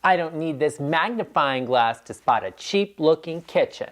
I don't need this magnifying glass to spot a cheap-looking kitchen.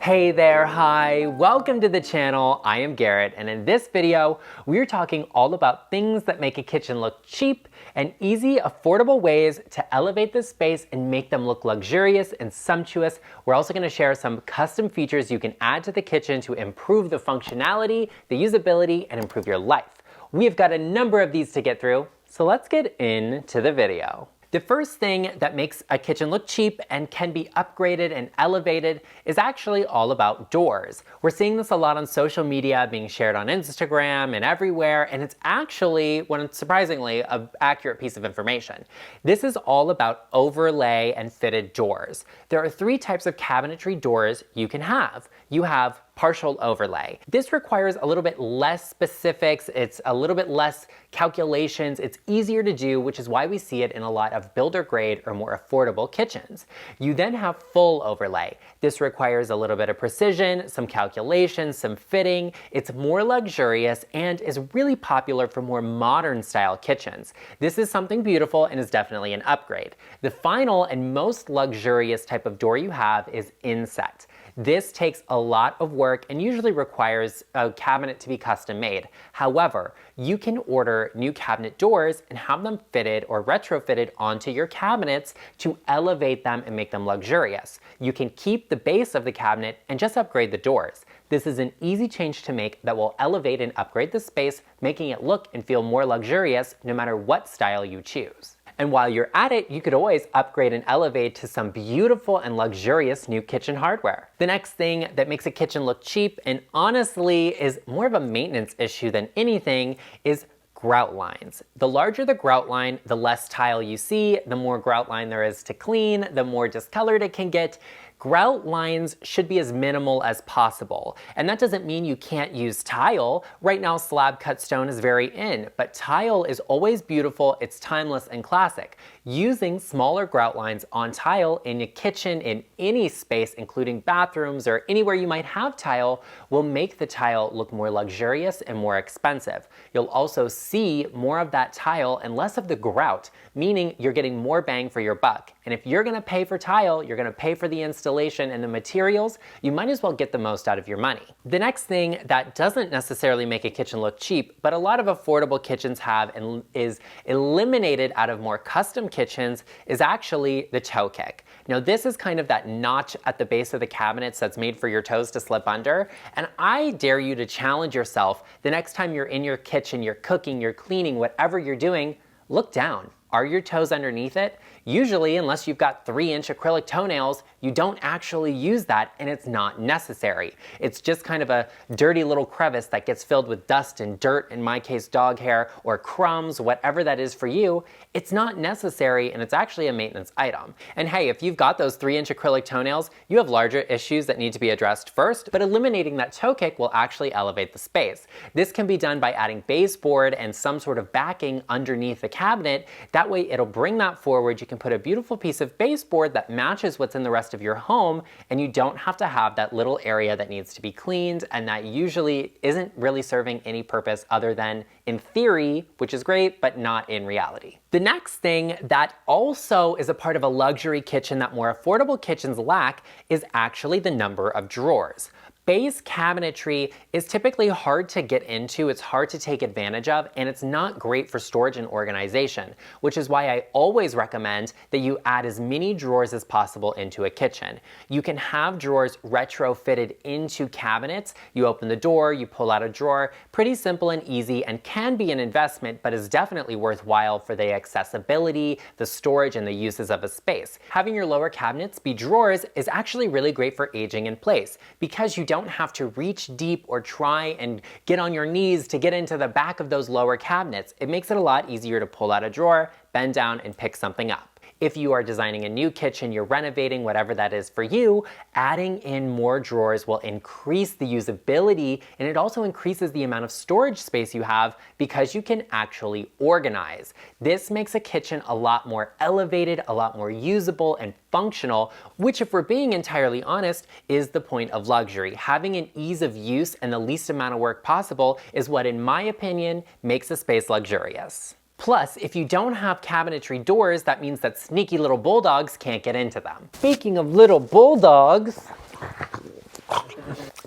Hey there, hi, welcome to the channel. I am Garrett, and in this video, we're talking all about things that make a kitchen look cheap and easy, affordable ways to elevate the space and make them look luxurious and sumptuous. We're also gonna share some custom features you can add to the kitchen to improve the functionality, the usability, and improve your life. We've got a number of these to get through, so let's get into the video. The first thing that makes a kitchen look cheap and can be upgraded and elevated is actually all about doors. We're seeing this a lot on social media, being shared on Instagram and everywhere, and it's actually, surprisingly, an accurate piece of information. This is all about overlay and fitted doors. There are three types of cabinetry doors you can have. You have partial overlay. This requires a little bit less specifics, it's a little bit less calculations, it's easier to do, which is why we see it in a lot of builder grade or more affordable kitchens. You then have full overlay. This requires a little bit of precision, some calculations, some fitting. It's more luxurious and is really popular for more modern style kitchens. This is something beautiful and is definitely an upgrade. The final and most luxurious type of door you have is inset. This takes a lot of work and usually requires a cabinet to be custom made. However, you can order new cabinet doors and have them fitted or retrofitted onto your cabinets to elevate them and make them luxurious. You can keep the base of the cabinet and just upgrade the doors. This is an easy change to make that will elevate and upgrade the space, making it look and feel more luxurious no matter what style you choose. And while you're at it, you could always upgrade and elevate to some beautiful and luxurious new kitchen hardware. The next thing that makes a kitchen look cheap and honestly is more of a maintenance issue than anything is grout lines. The larger the grout line, the less tile you see, the more grout line there is to clean, the more discolored it can get. Grout lines should be as minimal as possible. And that doesn't mean you can't use tile. Right now, slab cut stone is very in, but tile is always beautiful, it's timeless and classic. Using smaller grout lines on tile in a kitchen, in any space, including bathrooms or anywhere you might have tile, will make the tile look more luxurious and more expensive. You'll also see more of that tile and less of the grout, meaning you're getting more bang for your buck. And if you're gonna pay for tile, you're gonna pay for the installation and the materials, you might as well get the most out of your money. The next thing that doesn't necessarily make a kitchen look cheap, but a lot of affordable kitchens have and is eliminated out of more custom kitchens, is actually the toe kick. Now this is kind of that notch at the base of the cabinets that's made for your toes to slip under, and I dare you to challenge yourself the next time you're in your kitchen, you're cooking, you're cleaning, whatever you're doing, look down. Are your toes underneath it? Usually, unless you've got 3-inch acrylic toenails, you don't actually use that and it's not necessary. It's just kind of a dirty little crevice that gets filled with dust and dirt, in my case dog hair, or crumbs, whatever that is for you. It's not necessary and it's actually a maintenance item. And hey, if you've got those 3-inch acrylic toenails, you have larger issues that need to be addressed first, but eliminating that toe kick will actually elevate the space. This can be done by adding baseboard and some sort of backing underneath the cabinet. That way it'll bring that forward. You can put a beautiful piece of baseboard that matches what's in the rest of your home, and you don't have to have that little area that needs to be cleaned and that usually isn't really serving any purpose other than in theory, which is great, but not in reality. The next thing that also is a part of a luxury kitchen that more affordable kitchens lack is actually the number of drawers. Base cabinetry is typically hard to get into, it's hard to take advantage of, and it's not great for storage and organization, which is why I always recommend that you add as many drawers as possible into a kitchen. You can have drawers retrofitted into cabinets. You open the door, you pull out a drawer, pretty simple and easy, and can be an investment, but is definitely worthwhile for the accessibility, the storage, and the uses of a space. Having your lower cabinets be drawers is actually really great for aging in place, because you don't have to reach deep or try and get on your knees to get into the back of those lower cabinets. It makes it a lot easier to pull out a drawer, bend down, and pick something up. If you are designing a new kitchen, you're renovating, whatever that is for you, adding in more drawers will increase the usability, and it also increases the amount of storage space you have because you can actually organize. This makes a kitchen a lot more elevated, a lot more usable and functional, which, if we're being entirely honest, is the point of luxury. Having an ease of use and the least amount of work possible is what, in my opinion, makes a space luxurious. Plus, if you don't have cabinetry doors, that means that sneaky little bulldogs can't get into them. Speaking of little bulldogs,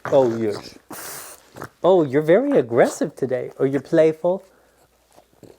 oh yes. Oh, you're very aggressive today. Oh, you're playful.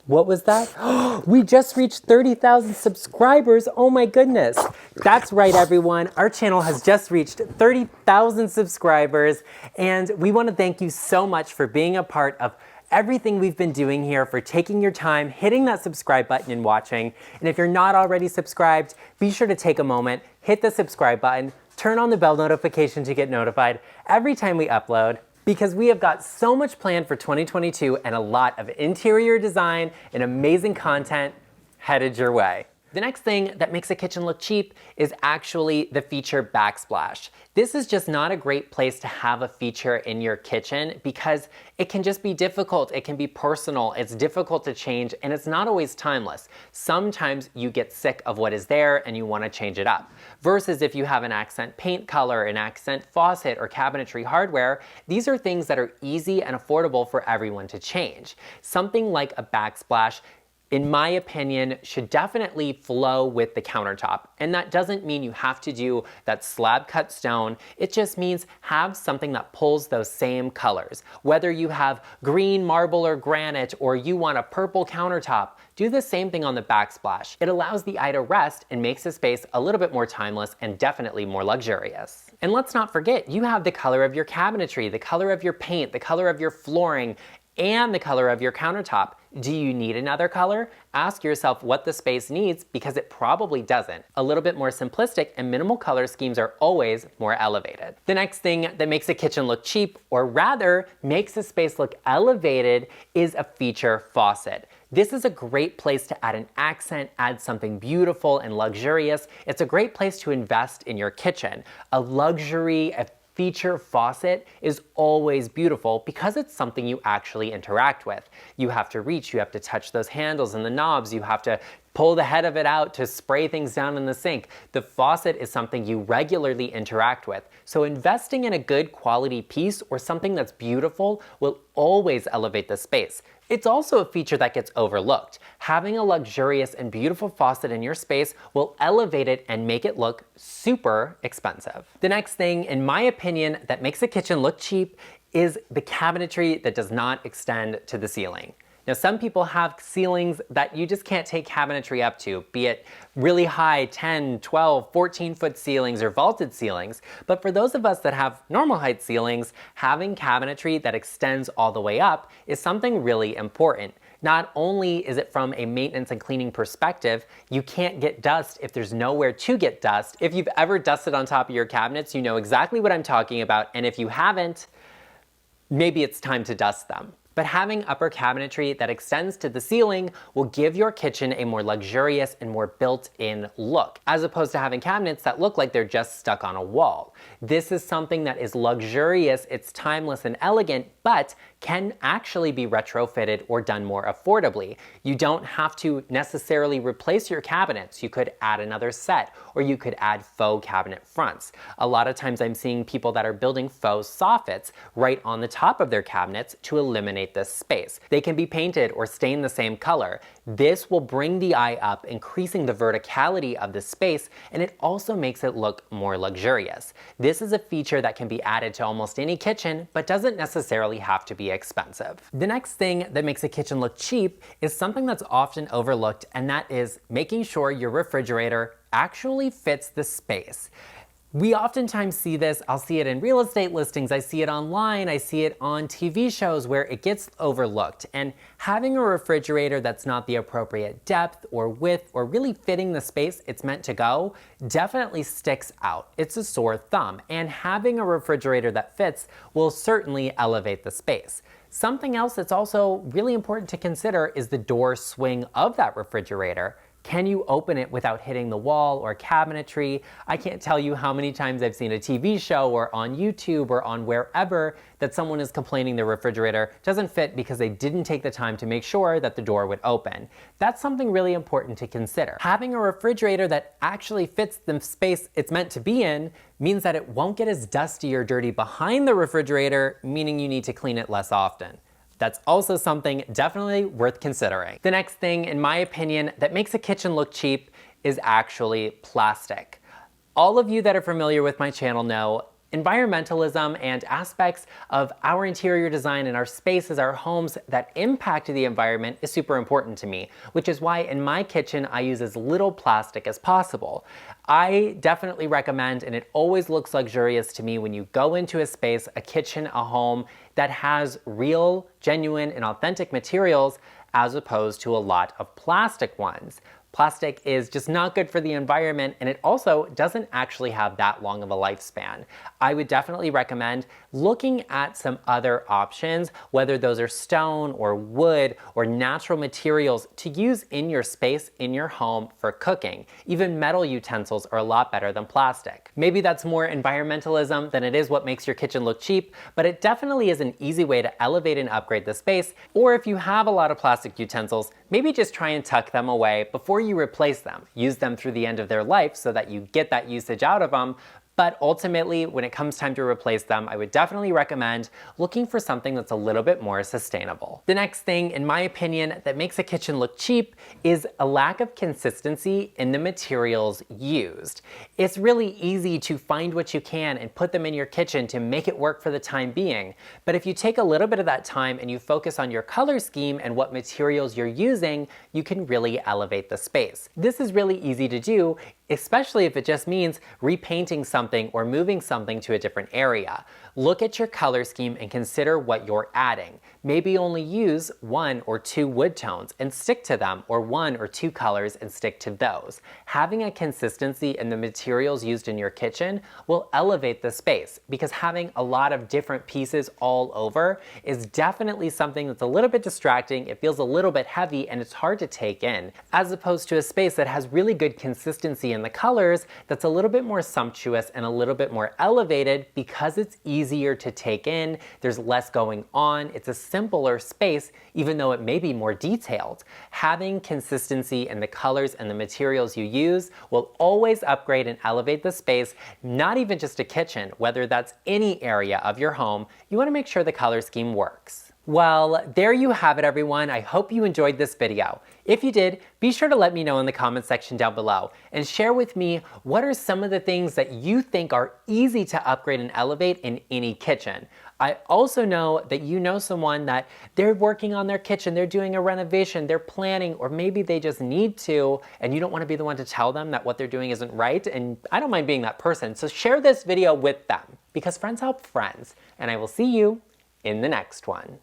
What was that? We just reached 30,000 subscribers. Oh my goodness. That's right, everyone. Our channel has just reached 30,000 subscribers, and we want to thank you so much for being a part of everything we've been doing here, for taking your time, hitting that subscribe button and watching. And if you're not already subscribed, be sure to take a moment, hit the subscribe button, turn on the bell notification to get notified every time we upload, because we have got so much planned for 2022 and a lot of interior design and amazing content headed your way. The next thing that makes a kitchen look cheap is actually the Feature Backsplash. This is just not a great place to have a feature in your kitchen because it can just be difficult, it can be personal, it's difficult to change, and it's not always timeless. Sometimes you get sick of what is there and you want to change it up. Versus if you have an accent paint color, an accent faucet, or cabinetry hardware, these are things that are easy and affordable for everyone to change. Something like a backsplash, in my opinion, should definitely flow with the countertop. And that doesn't mean you have to do that slab cut stone. It just means have something that pulls those same colors. Whether you have green marble or granite, or you want a purple countertop, do the same thing on the backsplash. It allows the eye to rest and makes the space a little bit more timeless and definitely more luxurious. And let's not forget, you have the color of your cabinetry, the color of your paint, the color of your flooring, and the color of your countertop. Do you need another color? Ask yourself what the space needs, because it probably doesn't. A little bit more simplistic and minimal color schemes are always more elevated. The next thing that makes a kitchen look cheap, or rather makes a space look elevated, is a feature faucet. This is a great place to add an accent, add something beautiful and luxurious. It's a great place to invest in your kitchen. A luxury, a feature faucet is always beautiful because it's something you actually interact with. You have to reach, you have to touch those handles and the knobs, you have to pull the head of it out to spray things down in the sink. The faucet is something you regularly interact with. So investing in a good quality piece or something that's beautiful will always elevate the space. It's also a feature that gets overlooked. Having a luxurious and beautiful faucet in your space will elevate it and make it look super expensive. The next thing, in my opinion, that makes a kitchen look cheap is the cabinetry that does not extend to the ceiling. Now, some people have ceilings that you just can't take cabinetry up to, be it really high 10, 12, 14-foot ceilings or vaulted ceilings. But for those of us that have normal height ceilings, having cabinetry that extends all the way up is something really important. Not only is it from a maintenance and cleaning perspective, you can't get dust if there's nowhere to get dust. If you've ever dusted on top of your cabinets, you know exactly what I'm talking about. And if you haven't, maybe it's time to dust them. But having upper cabinetry that extends to the ceiling will give your kitchen a more luxurious and more built-in look, as opposed to having cabinets that look like they're just stuck on a wall. This is something that is luxurious, it's timeless and elegant, but can actually be retrofitted or done more affordably. You don't have to necessarily replace your cabinets. You could add another set, or you could add faux cabinet fronts. A lot of times I'm seeing people that are building faux soffits right on the top of their cabinets to eliminate this space. They can be painted or stained the same color. This will bring the eye up, increasing the verticality of the space, and it also makes it look more luxurious. This is a feature that can be added to almost any kitchen, but doesn't necessarily have to be expensive. The next thing that makes a kitchen look cheap is something that's often overlooked, and that is making sure your refrigerator actually fits the space. We oftentimes see this, I'll see it in real estate listings, I see it online, I see it on TV shows where it gets overlooked. And having a refrigerator that's not the appropriate depth or width or really fitting the space it's meant to go definitely sticks out. It's a sore thumb. And having a refrigerator that fits will certainly elevate the space. Something else that's also really important to consider is the door swing of that refrigerator. Can you open it without hitting the wall or cabinetry? I can't tell you how many times I've seen a TV show or on YouTube or on wherever that someone is complaining their refrigerator doesn't fit because they didn't take the time to make sure that the door would open. That's something really important to consider. Having a refrigerator that actually fits the space it's meant to be in means that it won't get as dusty or dirty behind the refrigerator, meaning you need to clean it less often. That's also something definitely worth considering. The next thing, in my opinion, that makes a kitchen look cheap is actually plastic. All of you that are familiar with my channel know environmentalism and aspects of our interior design and our spaces, our homes that impact the environment is super important to me, which is why in my kitchen I use as little plastic as possible. I definitely recommend, and it always looks luxurious to me when you go into a space, a kitchen, a home that has real, genuine, and authentic materials as opposed to a lot of plastic ones. Plastic is just not good for the environment, and it also doesn't actually have that long of a lifespan. I would definitely recommend looking at some other options, whether those are stone or wood or natural materials to use in your space, in your home for cooking. Even metal utensils are a lot better than plastic. Maybe that's more environmentalism than it is what makes your kitchen look cheap, but it definitely is an easy way to elevate and upgrade the space. Or if you have a lot of plastic utensils, maybe just try and tuck them away before you replace them. Use them through the end of their life so that you get that usage out of them. But ultimately, when it comes time to replace them, I would definitely recommend looking for something that's a little bit more sustainable. The next thing, in my opinion, that makes a kitchen look cheap is a lack of consistency in the materials used. It's really easy to find what you can and put them in your kitchen to make it work for the time being. But if you take a little bit of that time and you focus on your color scheme and what materials you're using, you can really elevate the space. This is really easy to do, especially if it just means repainting something or moving something to a different area. Look at your color scheme and consider what you're adding. Maybe only use 1 or 2 wood tones and stick to them, or 1 or 2 colors and stick to those. Having a consistency in the materials used in your kitchen will elevate the space, because having a lot of different pieces all over is definitely something that's a little bit distracting, it feels a little bit heavy, and it's hard to take in. As opposed to a space that has really good consistency in the colors, that's a little bit more sumptuous and a little bit more elevated because it's easier to take in, there's less going on, it's a simpler space, even though it may be more detailed. Having consistency in the colors and the materials you use will always upgrade and elevate the space, not even just a kitchen, whether that's any area of your home, you want to make sure the color scheme works. Well, there you have it, everyone. I hope you enjoyed this video. If you did, be sure to let me know in the comments section down below and share with me what are some of the things that you think are easy to upgrade and elevate in any kitchen. I also know that you know someone that they're working on their kitchen, they're doing a renovation, they're planning, or maybe they just need to, and you don't want to be the one to tell them that what they're doing isn't right, and I don't mind being that person. So share this video with them, because friends help friends, and I will see you in the next one.